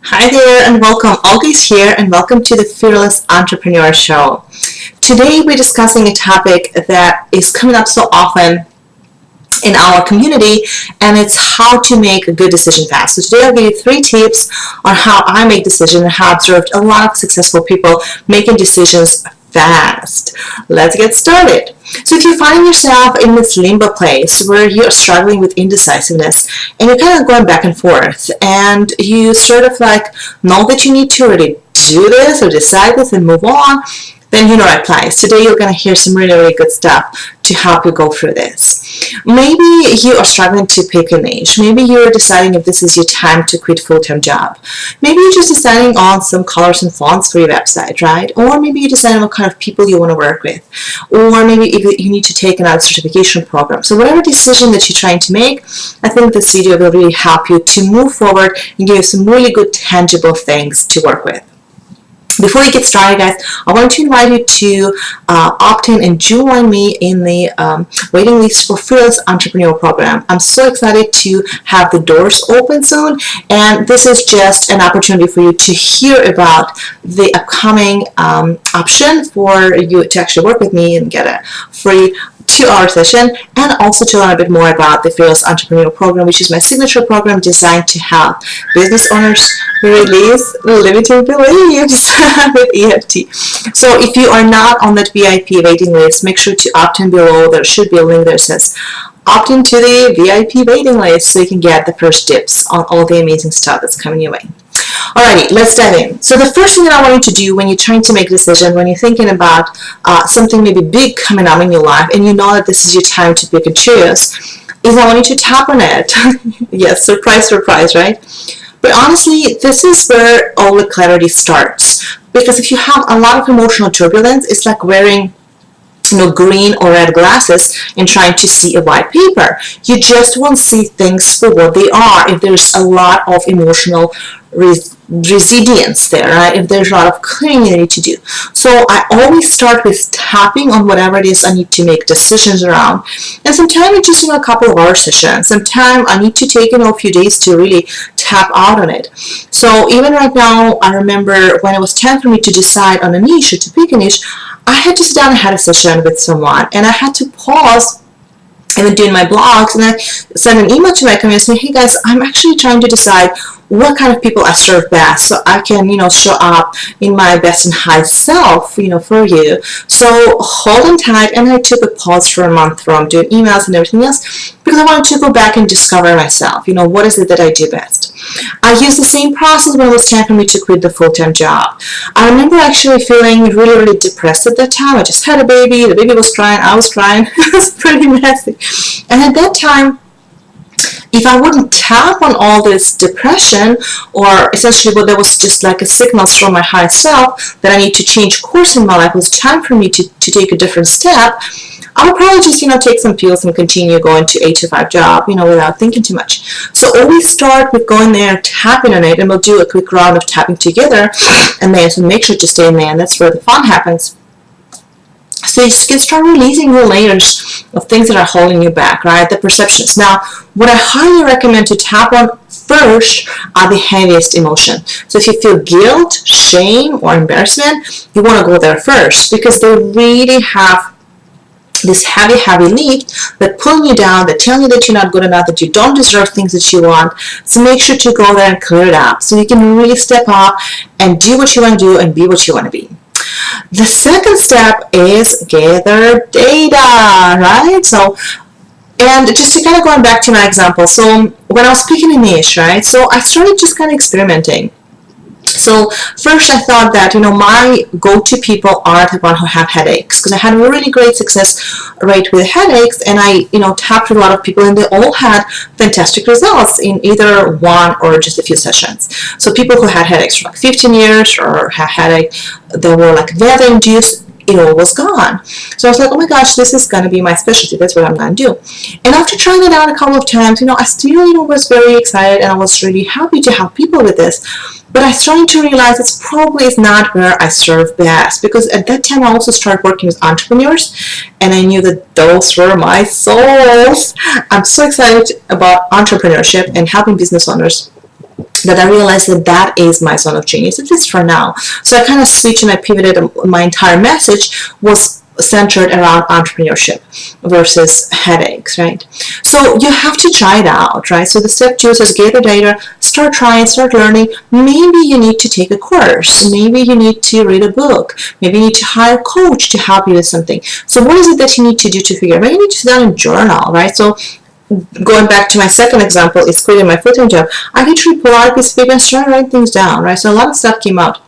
Hi there and welcome. Olga is here and welcome to the Fearless Entrepreneur Show. Today we're discussing a topic that is coming up so often in our community, and it's how to make a good decision fast. So today I'll give you 3 tips on how I make decisions and how I've observed a lot of successful people making decisions fast. Let's get started. So if you find yourself in this limbo place where you're struggling with indecisiveness and you're kind of going back and forth and you sort of like know that you need to really do this or decide this and move on, then you're in the right place. Today you're going to hear some really good stuff to help you go through this. Maybe you are struggling to pick a niche. Maybe you're deciding if this is your time to quit full-time job. Maybe you're just deciding on some colors and fonts for your website, right? Or maybe you're deciding what kind of people you want to work with. Or maybe if you need to take another certification program. So whatever decision that you're trying to make, I think this video will really help you to move forward and give you some really good tangible things to work with. Before we get started, guys, I want to invite you to opt in and join me in the waiting list for Fearless Entrepreneur Program. I'm so excited to have the doors open soon, and this is just an opportunity for you to hear about the upcoming option for you to actually work with me and get a free 2-hour session, and also to learn a bit more about the Fearless Entrepreneur Program, which is my signature program designed to help business owners release limiting beliefs with EFT. So if you are not on that VIP waiting list, make sure to opt in below. There should be a link there that says opt into the VIP waiting list so you can get the first tips on all the amazing stuff that's coming your way. Alrighty, let's dive in. So the first thing that I want you to do when you're trying to make a decision, when you're thinking about something maybe big coming up in your life and you know that this is your time to pick and choose, is I want you to tap on it. Yes, surprise, surprise, right? But honestly, this is where all the clarity starts. Because if you have a lot of emotional turbulence, it's like wearing green or red glasses and trying to see a white paper. You just won't see things for what they are if there's a lot of emotional resilience there, right? If there's a lot of cleaning you need to do. So I always start with tapping on whatever it is I need to make decisions around. And sometimes it's just a couple of hour sessions. Sometimes I need to take a few days to really tap out on it. So even right now, I remember when it was time for me to decide on a niche or to pick a niche, I had to sit down and had a session with someone, and I had to pause and then doing my blogs, and I sent an email to my community saying, hey guys, I'm actually trying to decide what kind of people I serve best so I can, show up in my best and highest self, for you. So hold on tight, and I took a pause for a month from doing emails and everything else because I wanted to go back and discover myself. What is it that I do best? I used the same process when it was time for me to quit the full-time job. I remember actually feeling really depressed at that time. I just had a baby, the baby was crying, I was crying. It was pretty messy. And at that time, if I wouldn't tap on all this depression, or essentially what there was just like a signals from my higher self that I need to change course in my life, it was time for me to take a different step, I would probably just, take some pills and continue going to 8 to 5 job, without thinking too much. So always start with going there, tapping on it, and we'll do a quick round of tapping together, and then so make sure to stay in there, and that's where the fun happens. So you can start releasing the layers of things that are holding you back, right? The perceptions. Now, what I highly recommend to tap on first are the heaviest emotion. So if you feel guilt, shame, or embarrassment, you want to go there first because they really have this heavy leaf that pulling you down, that telling you that you're not good enough, that you don't deserve things that you want. So make sure to go there and clear it up so you can really step up and do what you want to do and be what you want to be. The second step is gather data, right? So, and just to kind of going back to my example, so when I was picking a niche, right? So I started just kind of experimenting. So first I thought that, my go-to people are the ones who have headaches, because I had a really great success rate with headaches, and I, tapped with a lot of people, and they all had fantastic results in either one or just a few sessions. So people who had headaches for like 15 years or had headache that were like weather-induced, it all was gone. So I was like, oh my gosh, this is going to be my specialty. That's what I'm going to do. And after trying it out a couple of times, I still, was very excited, and I was really happy to help people with this. But I started to realize it's probably is not where I serve best, because at that time I also started working with entrepreneurs, and I knew that those were my souls. I'm so excited about entrepreneurship and helping business owners that I realized that that is my zone of genius, at least for now. So I kind of switched and I pivoted. My entire message was centered around entrepreneurship versus headaches, right? So you have to try it out, right? So the step 2 says gather data, start trying, start learning. Maybe you need to take a course. Maybe you need to read a book. Maybe you need to hire a coach to help you with something. So what is it that you need to do to figure out? Maybe you need to sit down and journal, right? So going back to my second example, is quitting my full-time job. I literally pull out a piece of paper and start writing things down, right? So a lot of stuff came out.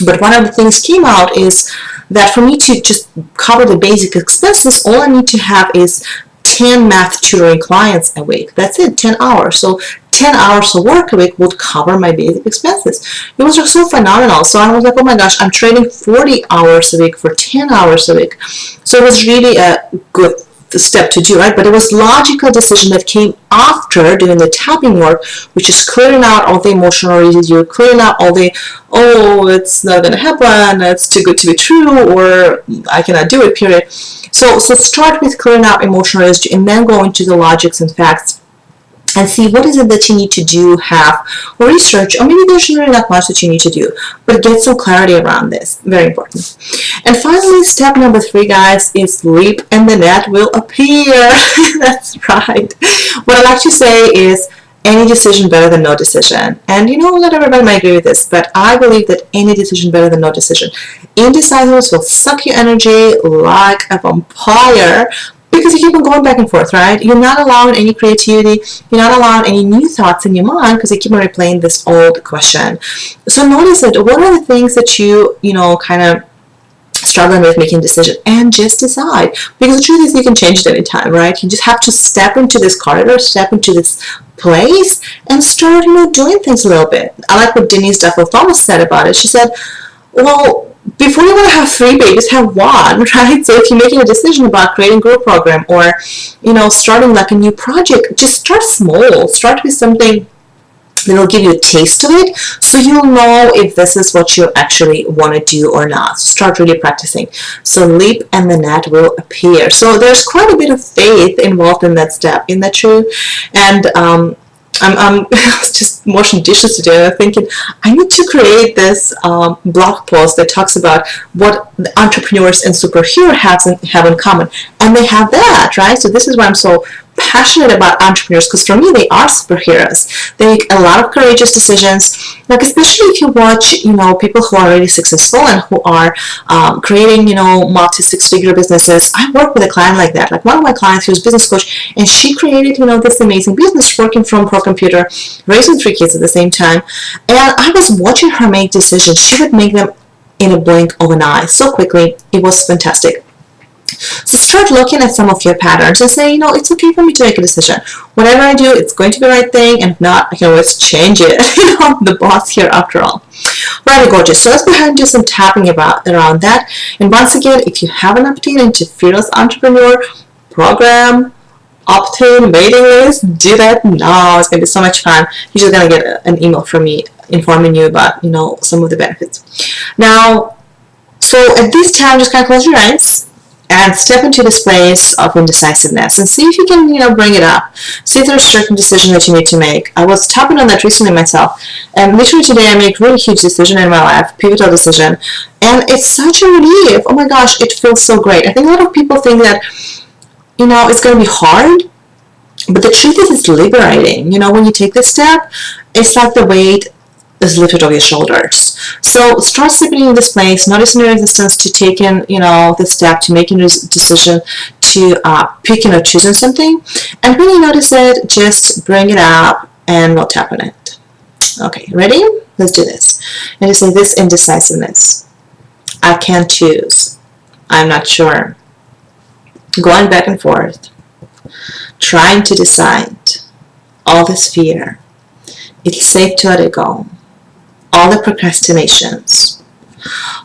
But one of the things came out is that for me to just cover the basic expenses, all I need to have is 10 math tutoring clients a week. That's it, 10 hours. So 10 hours of work a week would cover my basic expenses. It was just so phenomenal. So I was like, oh my gosh, I'm trading 40 hours a week for 10 hours a week. So it was really a good step to do, right? But it was logical decision that came after doing the tapping work, which is clearing out all the emotional residue, clearing out all the, oh, it's not going to happen, it's too good to be true, or I cannot do it, period. So start with clearing out emotional residue and then go into the logics and facts and see what is it that you need to do, have, or research, or maybe there's really not much that you need to do, but get some clarity around this. Very important. And finally, step number 3, guys, is leap and the net will appear. That's right. What I like to say is any decision better than no decision. And not everybody might agree with this, but I believe that any decision better than no decision. Indecisiveness will suck your energy like a vampire, because you keep on going back and forth, right? You're not allowing any creativity. You're not allowing any new thoughts in your mind because you keep on replaying this old question. So notice it. What are the things that you kind of struggling with making a decision, and just decide. Because the truth is you can change it anytime, right? You just have to step into this corridor, step into this place, and start, doing things a little bit. I like what Denise Duffel-Thomas said about it. She said, well, before you want to have 3 babies, have 1, right? So if you're making a decision about creating a group program or, starting like a new project, just start small. Start with something that will give you a taste of it, so you'll know if this is what you actually want to do or not. Start really practicing. So leap and the net will appear. So there's quite a bit of faith involved in that step. Isn't that true? And I was just washing dishes today and I'm thinking I need to create this blog post that talks about what the entrepreneurs and superheroes have in common, and they have that, right? So this is why I'm so passionate about entrepreneurs, because for me they are superheroes. They make a lot of courageous decisions, like especially if you watch people who are really successful and who are creating multi-6-figure businesses. I work with a client like that, like one of my clients who's a business coach, and she created this amazing business working from her computer, raising 3 kids at the same time. And I was watching her make decisions. She would make them in a blink of an eye so quickly. It was fantastic. So start looking at some of your patterns and say, it's okay for me to make a decision. Whatever I do, it's going to be the right thing, and if not, I can always change it. I'm the boss here after all. Right, gorgeous. So let's go ahead and do some tapping around that. And once again, if you haven't opted into Fearless Entrepreneur Program, opt-in waiting list, do that now. It's going to be so much fun. You're just going to get an email from me informing you about, some of the benefits. Now, so at this time, just kind of close your eyes and step into this place of indecisiveness and see if you can, bring it up. See if there's a certain decision that you need to make. I was tapping on that recently myself, and literally today I made a really huge decision in my life, pivotal decision, and it's such a relief. Oh my gosh, it feels so great. I think a lot of people think that, it's going to be hard, but the truth is it's liberating. When you take this step, it's like the weight is lifted off your shoulders. So start stepping in this place, noticing your resistance to taking, the step, to making a decision, to picking or choosing something. And when you notice it, just bring it up and we'll tap on it. Okay, ready? Let's do this. And just say this indecisiveness. I can't choose. I'm not sure. Going back and forth. Trying to decide. All this fear. It's safe to let it go. All the procrastinations,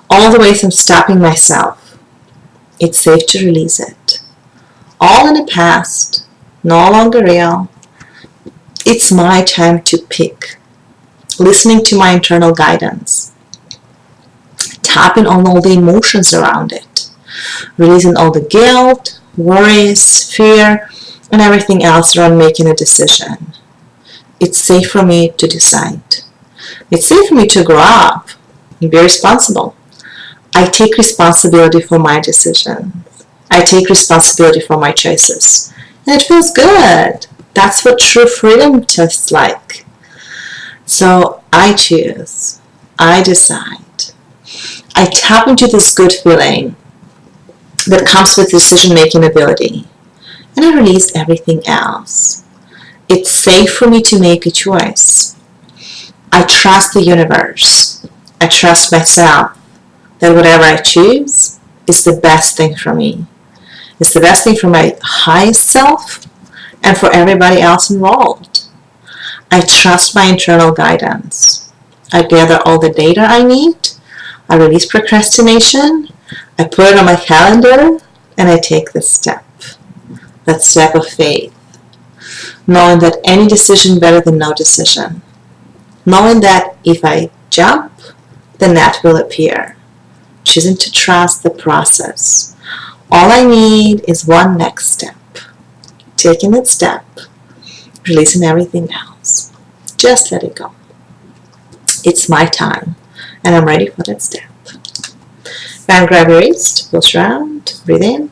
all the ways I'm stopping myself, it's safe to release it. All in the past, no longer real. It's my time to pick, listening to my internal guidance, tapping on all the emotions around it, releasing all the guilt, worries, fear, and everything else around making a decision. It's safe for me to decide. It's safe for me to grow up and be responsible. I take responsibility for my decisions. I take responsibility for my choices. And it feels good. That's what true freedom tastes like. So I choose. I decide. I tap into this good feeling that comes with decision-making ability. And I release everything else. It's safe for me to make a choice. I trust the universe. I trust myself that whatever I choose is the best thing for me. It's the best thing for my highest self and for everybody else involved. I trust my internal guidance. I gather all the data I need. I release procrastination. I put it on my calendar and I take this step. That step of faith. Knowing that any decision better than no decision. Knowing that if I jump, the net will appear. Choosing to trust the process. All I need is one next step. Taking that step, releasing everything else. Just let it go. It's my time, and I'm ready for that step. And grab your wrist, pulse around, breathe in,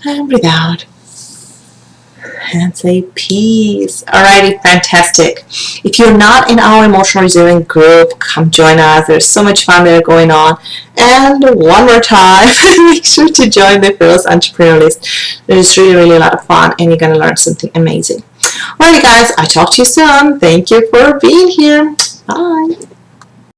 and breathe out. And say peace. Alrighty, fantastic. If you're not in our emotional resilience group, come join us. There's so much fun there going on. And one more time, make sure to join the Fearless Entrepreneur List. It is really, really a lot of fun, and you're going to learn something amazing. Alrighty, guys, I'll talk to you soon. Thank you for being here. Bye.